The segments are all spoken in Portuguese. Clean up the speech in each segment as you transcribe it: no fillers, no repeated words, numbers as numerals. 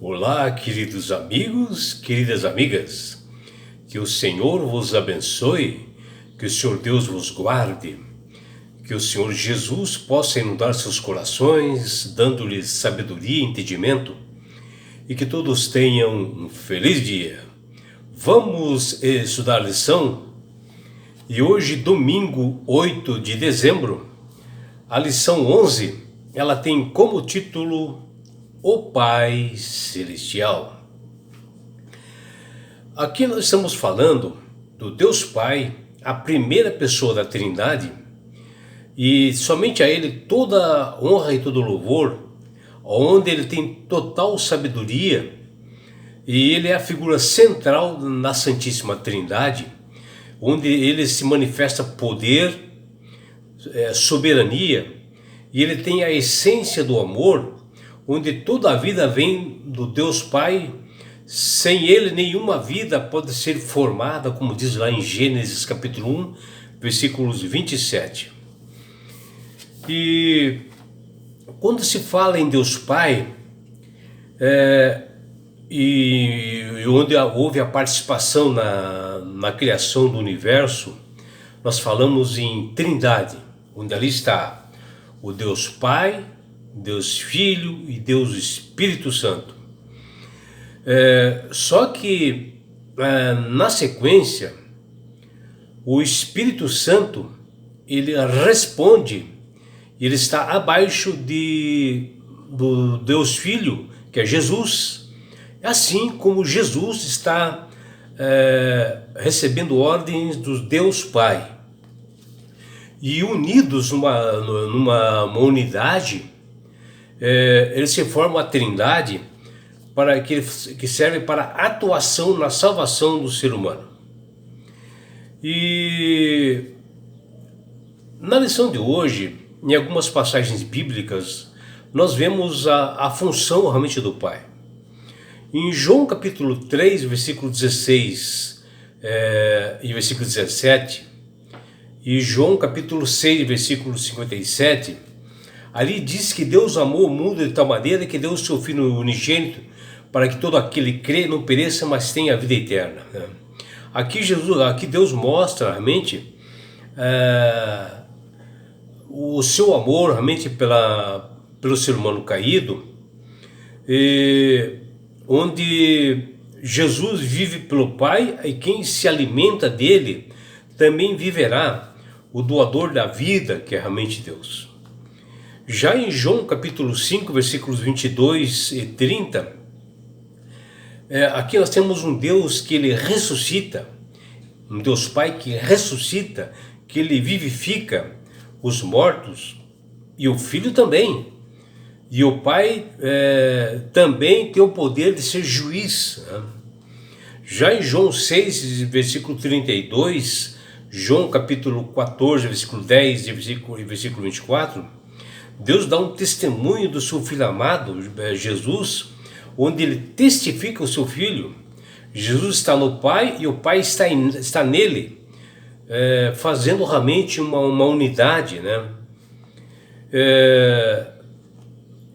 Olá, queridos amigos, queridas amigas, que o Senhor vos abençoe, que o Senhor Deus vos guarde, que o Senhor Jesus possa inundar seus corações, dando-lhes sabedoria e entendimento, e que todos tenham um feliz dia. Vamos estudar a lição, e hoje, domingo 8 de dezembro, a lição 11, ela tem como título O Pai Celestial. Aqui nós estamos falando do Deus Pai, a primeira pessoa da Trindade, e somente a Ele toda honra e todo louvor, onde Ele tem total sabedoria, e Ele é a figura central na Santíssima Trindade, onde Ele se manifesta poder, soberania, e Ele tem a essência do amor, onde toda a vida vem do Deus Pai. Sem Ele nenhuma vida pode ser formada, como diz lá em Gênesis capítulo 1, versículos 27. E quando se fala em Deus Pai, e onde houve a participação na criação do universo, nós falamos em Trindade, onde ali está o Deus Pai, Deus Filho e Deus Espírito Santo. Só que na sequência, o Espírito Santo, ele responde, ele está abaixo do Deus Filho, que é Jesus, assim como Jesus está recebendo ordens do Deus Pai. E unidos numa unidade, eles se formam a Trindade, que serve para a atuação na salvação do ser humano. E na lição de hoje, em algumas passagens bíblicas, nós vemos a função realmente do Pai. Em João capítulo 3, versículo 16 e versículo 17, e João capítulo 6, versículo 57, ali diz que Deus amou o mundo de tal maneira que deu o seu Filho unigênito para que todo aquele que crê não pereça, mas tenha a vida eterna. Aqui Deus mostra realmente o seu amor realmente pelo ser humano caído, onde Jesus vive pelo Pai, e quem se alimenta dele também viverá, o doador da vida, que é realmente Deus. Já em João capítulo 5, versículos 22 e 30, aqui nós temos um Deus que ele ressuscita, um Deus Pai que ressuscita, que ele vivifica os mortos, e o Filho também. E o Pai também tem o poder de ser juiz. Já em João 6, versículo 32, João capítulo 14, versículo 10 e versículo 24, Deus dá um testemunho do seu Filho amado, Jesus, onde ele testifica o seu Filho. Jesus está no Pai e o Pai está nele, fazendo realmente uma unidade, né?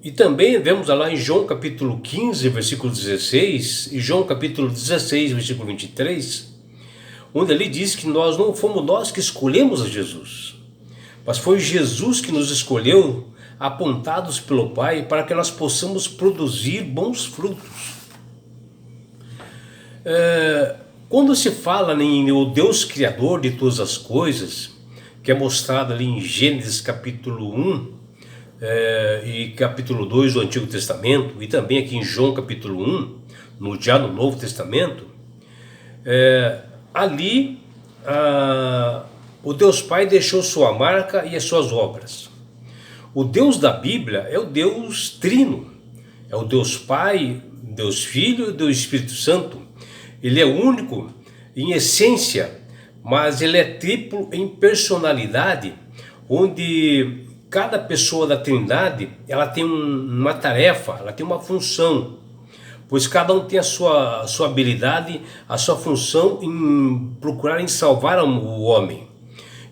E também vemos lá em João capítulo 15, versículo 16, e João capítulo 16, versículo 23, onde ele diz que não fomos nós que escolhemos a Jesus, mas foi Jesus que nos escolheu, apontados pelo Pai, para que nós possamos produzir bons frutos. Quando se fala em o Deus Criador de todas as coisas, que é mostrado ali em Gênesis capítulo 1 e capítulo 2 do Antigo Testamento, e também aqui em João capítulo 1, já no Novo Testamento, ali o Deus Pai deixou sua marca e as suas obras. O Deus da Bíblia é o Deus Trino, é o Deus Pai, Deus Filho e Deus Espírito Santo. Ele é único em essência, mas ele é triplo em personalidade, onde cada pessoa da Trindade ela tem uma tarefa, ela tem uma função, pois cada um tem a sua habilidade, a sua função em procurar em salvar o homem.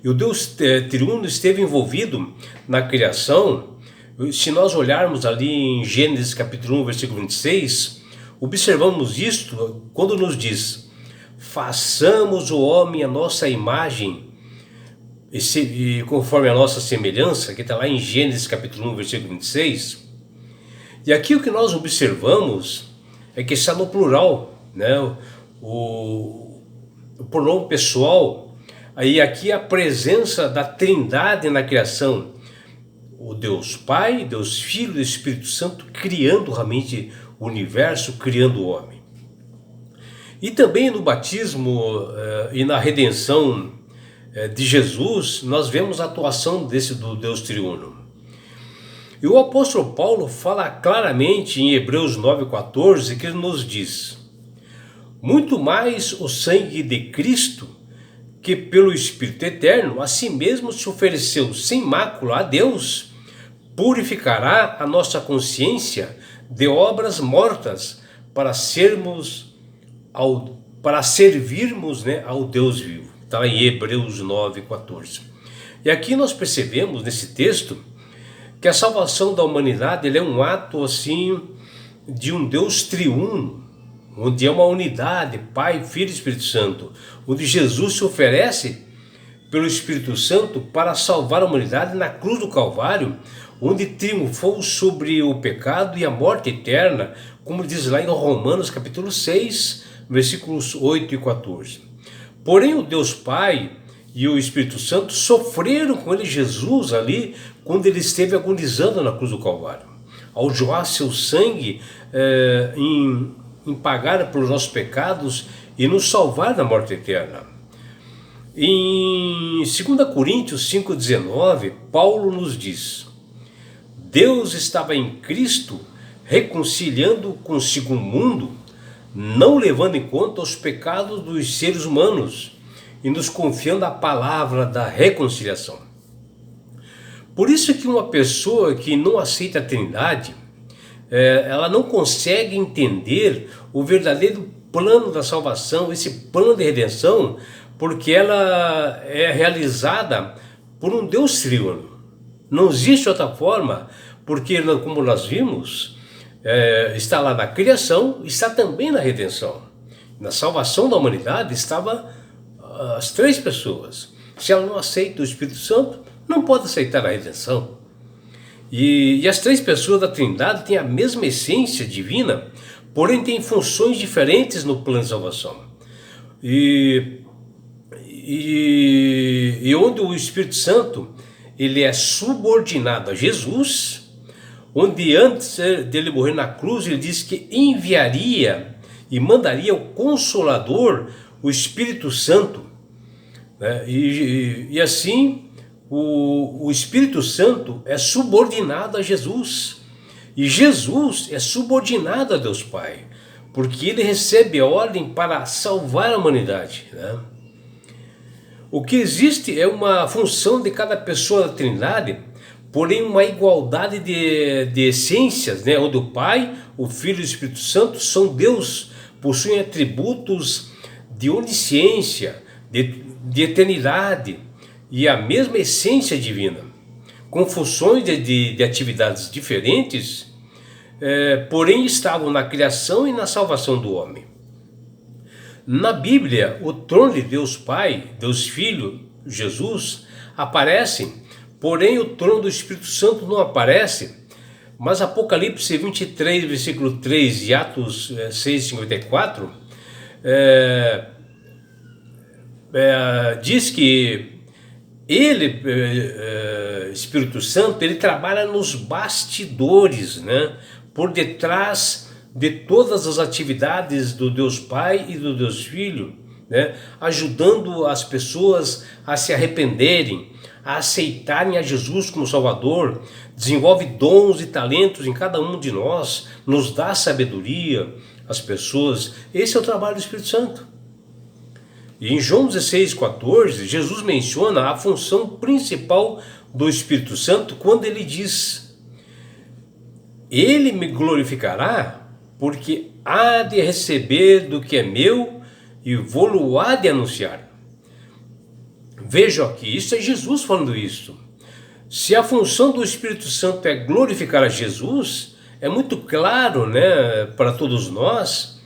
E o Deus triuno esteve envolvido na criação. Se nós olharmos ali em Gênesis capítulo 1, versículo 26, observamos isto quando nos diz: façamos o homem a nossa imagem, e conforme a nossa semelhança, que está lá em Gênesis capítulo 1, versículo 26. E aqui o que nós observamos é que está no plural, né? O pronome pessoal, aí aqui a presença da Trindade na criação, o Deus Pai, Deus Filho e Espírito Santo criando realmente o universo, criando o homem. E também no batismo e na redenção de Jesus, nós vemos a atuação do Deus triuno. E o apóstolo Paulo fala claramente em Hebreus 9,14, que ele nos diz: muito mais o sangue de Cristo, que pelo Espírito Eterno a si mesmo se ofereceu sem mácula a Deus, purificará a nossa consciência de obras mortas para servirmos ao Deus vivo. Está em Hebreus 9,14. E aqui nós percebemos nesse texto que a salvação da humanidade é um ato assim de um Deus triuno, onde é uma unidade, Pai, Filho e Espírito Santo, onde Jesus se oferece pelo Espírito Santo para salvar a humanidade na cruz do Calvário, onde triunfou sobre o pecado e a morte eterna, como diz lá em Romanos capítulo 6, versículos 8 e 14. Porém o Deus Pai e o Espírito Santo sofreram com ele, Jesus, ali, quando ele esteve agonizando na cruz do Calvário, ao jorrar seu sangue em pagar pelos nossos pecados e nos salvar da morte eterna. Em 2 Coríntios 5,19, Paulo nos diz: Deus estava em Cristo reconciliando consigo o mundo, não levando em conta os pecados dos seres humanos e nos confiando a palavra da reconciliação. Por isso que uma pessoa que não aceita a Trindade, ela não consegue entender o verdadeiro plano da salvação, esse plano de redenção, porque ela é realizada por um Deus triuno. Não existe outra forma, porque, como nós vimos, está lá na criação, está também na redenção. Na salvação da humanidade estava as três pessoas. Se ela não aceita o Espírito Santo, não pode aceitar a redenção. E as três pessoas da Trindade têm a mesma essência divina, porém têm funções diferentes no plano de salvação. E onde o Espírito Santo ele é subordinado a Jesus, onde antes dele morrer na cruz, ele disse que enviaria e mandaria o Consolador, o Espírito Santo, né? E assim o Espírito Santo é subordinado a Jesus, e Jesus é subordinado a Deus Pai, porque ele recebe a ordem para salvar a humanidade, né? O que existe é uma função de cada pessoa da Trindade, porém uma igualdade de essências, né? Onde o Pai, o Filho e o Espírito Santo são Deus, possuem atributos de onisciência, de eternidade e a mesma essência divina, com funções de atividades diferentes, porém estavam na criação e na salvação do homem. Na Bíblia, o trono de Deus Pai, Deus Filho, Jesus, aparecem, porém o trono do Espírito Santo não aparece. Mas Apocalipse 23, versículo 3 e Atos 6,54 diz que ele, Espírito Santo, ele trabalha nos bastidores, né? Por detrás de todas as atividades do Deus Pai e do Deus Filho, né? Ajudando as pessoas a se arrependerem, a aceitarem a Jesus como Salvador, desenvolve dons e talentos em cada um de nós, nos dá sabedoria às pessoas. Esse é o trabalho do Espírito Santo. E em João 16,14, Jesus menciona a função principal do Espírito Santo quando ele diz: ele me glorificará, porque há de receber do que é meu e vou-lo há de anunciar. Veja aqui, isso é Jesus falando isso. Se a função do Espírito Santo é glorificar a Jesus, é muito claro, né, para todos nós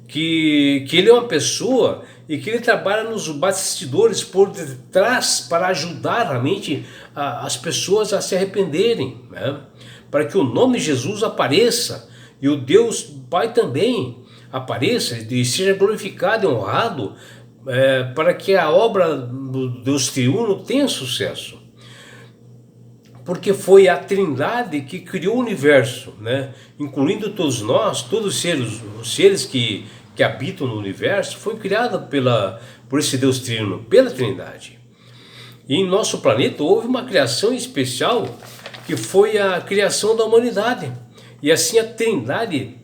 que ele é uma pessoa e que ele trabalha nos bastidores por detrás para ajudar realmente as pessoas a se arrependerem, né? Para que o nome de Jesus apareça e o Deus Pai também apareça e seja glorificado e honrado, para que a obra do Deus Triuno tenha sucesso. Porque foi a Trindade que criou o universo, né? Incluindo todos nós, todos os seres que habitam no universo, foi criado por esse Deus Triuno, pela Trindade. E em nosso planeta houve uma criação especial, que foi a criação da humanidade. E assim a Trindade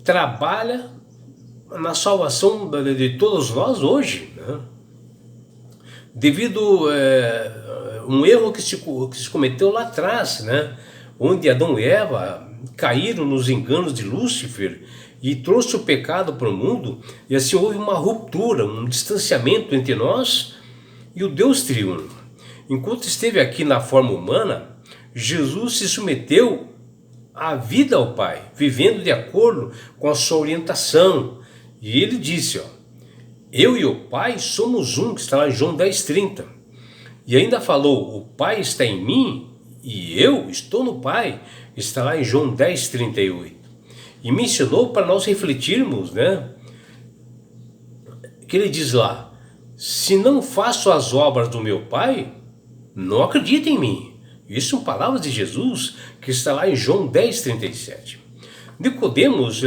trabalha na salvação de todos nós hoje, né? Devido um erro que se cometeu lá atrás, né? Onde Adão e Eva caíram nos enganos de Lúcifer e trouxe o pecado para o mundo, e assim houve uma ruptura, um distanciamento entre nós e o Deus Triuno. Enquanto esteve aqui na forma humana, Jesus se submeteu à vida ao Pai, vivendo de acordo com a sua orientação. E ele disse, eu e o Pai somos um, que está lá em João 10:30. E ainda falou, o Pai está em mim e eu estou no Pai, está lá em João 10:38. E mencionou para nós refletirmos, né? Que ele diz lá, se não faço as obras do meu Pai, não acredita em mim. Isso são palavras de Jesus, que está lá em João 10:37. Nicodemos,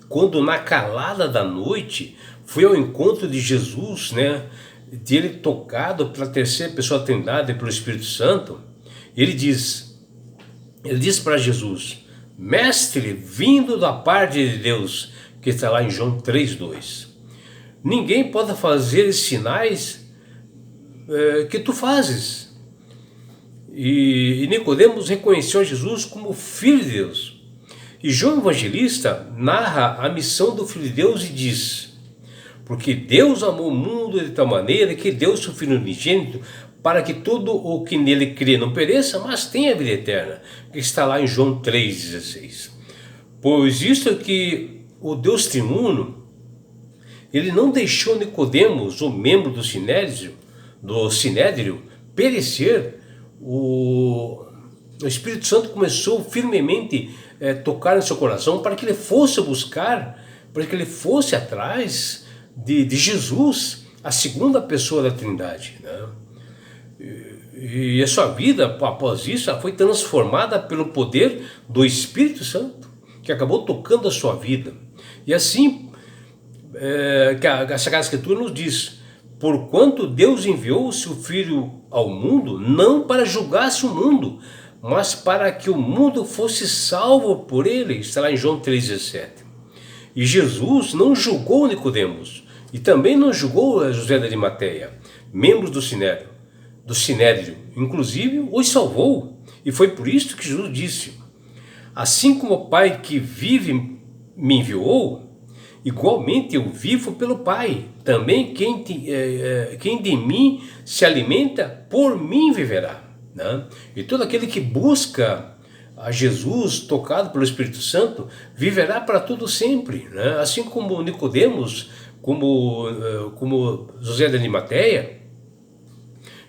quando na calada da noite foi ao encontro de Jesus, né, dele tocado pela terceira pessoa da Trindade, pelo Espírito Santo, ele diz para Jesus, mestre, vindo da parte de Deus, que está lá em João 3:2. Ninguém pode fazer os sinais que tu fazes. E Nicodemos reconheceu a Jesus como Filho de Deus. E João Evangelista narra a missão do Filho de Deus e diz, porque Deus amou o mundo de tal maneira que deu seu Filho unigênito para que todo o que nele crê não pereça, mas tenha a vida eterna, que está lá em João 3:16. Pois isto é que o Deus Triuno, ele não deixou Nicodemos, o membro do Sinédrio, perecer. O Espírito Santo começou firmemente a tocar em seu coração para que ele fosse buscar, para que ele fosse atrás de Jesus, a segunda pessoa da Trindade, né? E a sua vida, após isso, foi transformada pelo poder do Espírito Santo, que acabou tocando a sua vida. E assim, que a Sagrada Escritura nos diz, porquanto Deus enviou o seu Filho ao mundo, não para julgar-se o mundo, mas para que o mundo fosse salvo por ele, está lá em João 3:17. E Jesus não julgou Nicodemos, e também não julgou José de Arimateia, membros do Sinédrio, inclusive os salvou. E foi por isso que Jesus disse, assim como o Pai que vive me enviou, igualmente eu vivo pelo Pai. Também quem de mim se alimenta, por mim viverá, né? E todo aquele que busca a Jesus, tocado pelo Espírito Santo, viverá para todo sempre, né? Assim como Nicodemos, como José de Arimateia,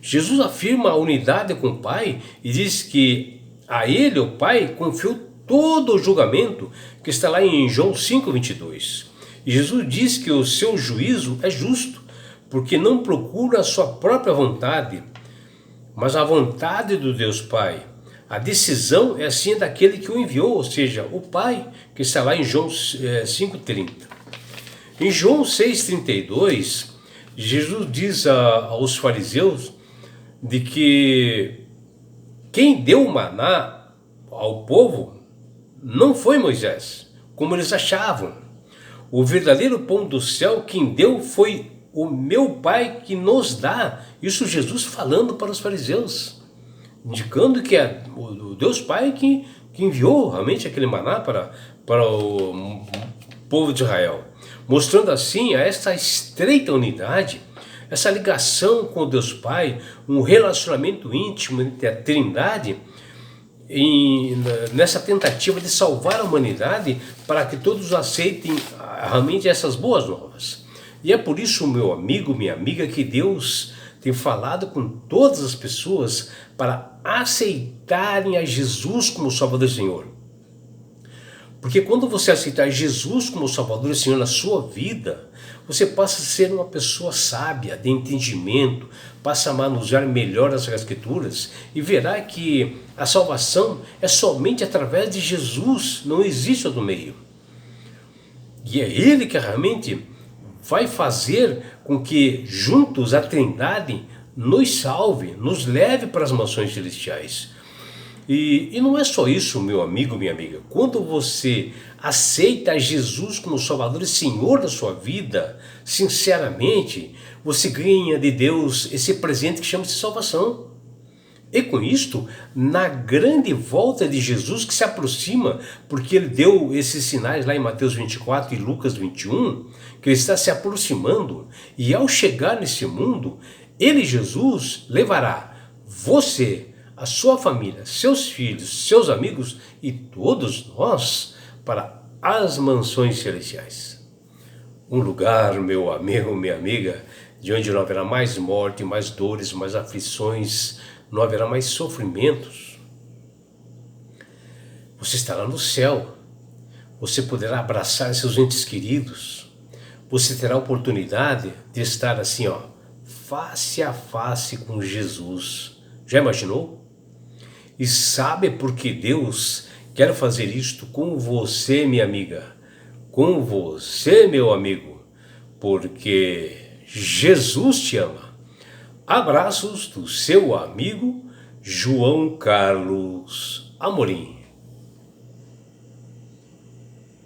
Jesus afirma a unidade com o Pai e diz que a ele, o Pai, confiou todo o julgamento, que está lá em João 5:22. E Jesus diz que o seu juízo é justo, porque não procura a sua própria vontade, mas a vontade do Deus Pai. A decisão é assim daquele que o enviou, ou seja, o Pai, que está lá em João 5:30. Em João 6:32, Jesus diz aos fariseus de que quem deu o maná ao povo não foi Moisés, como eles achavam. O verdadeiro pão do céu quem deu foi o meu Pai que nos dá. Isso Jesus falando para os fariseus, indicando que é o Deus Pai que enviou realmente aquele maná para o povo de Israel, mostrando assim essa estreita unidade, essa ligação com o Deus Pai, um relacionamento íntimo entre a Trindade, nessa tentativa de salvar a humanidade para que todos aceitem realmente essas boas novas. E é por isso, meu amigo, minha amiga, que Deus tem falado com todas as pessoas para aceitarem a Jesus como Salvador e Senhor. Porque quando você aceitar Jesus como Salvador e Senhor na sua vida, você passa a ser uma pessoa sábia, de entendimento, passa a manusear melhor as Escrituras e verá que a salvação é somente através de Jesus, não existe outro meio. E é Ele que realmente vai fazer com que juntos a Trindade nos salve, nos leve para as mansões celestiais. E não é só isso, meu amigo, minha amiga. Quando você aceita Jesus como Salvador e Senhor da sua vida, sinceramente, você ganha de Deus esse presente que chama-se salvação. E com isto, na grande volta de Jesus que se aproxima, porque ele deu esses sinais lá em Mateus 24 e Lucas 21, que ele está se aproximando, e ao chegar nesse mundo, ele, Jesus, levará você, a sua família, seus filhos, seus amigos e todos nós para as mansões celestiais. Um lugar, meu amigo, minha amiga, de onde não haverá mais morte, mais dores, mais aflições, não haverá mais sofrimentos. Você estará no céu, você poderá abraçar seus entes queridos, você terá a oportunidade de estar assim, face a face com Jesus. Já imaginou? E sabe por que Deus quer fazer isto com você, minha amiga? Com você, meu amigo? Porque Jesus te ama. Abraços do seu amigo João Carlos Amorim.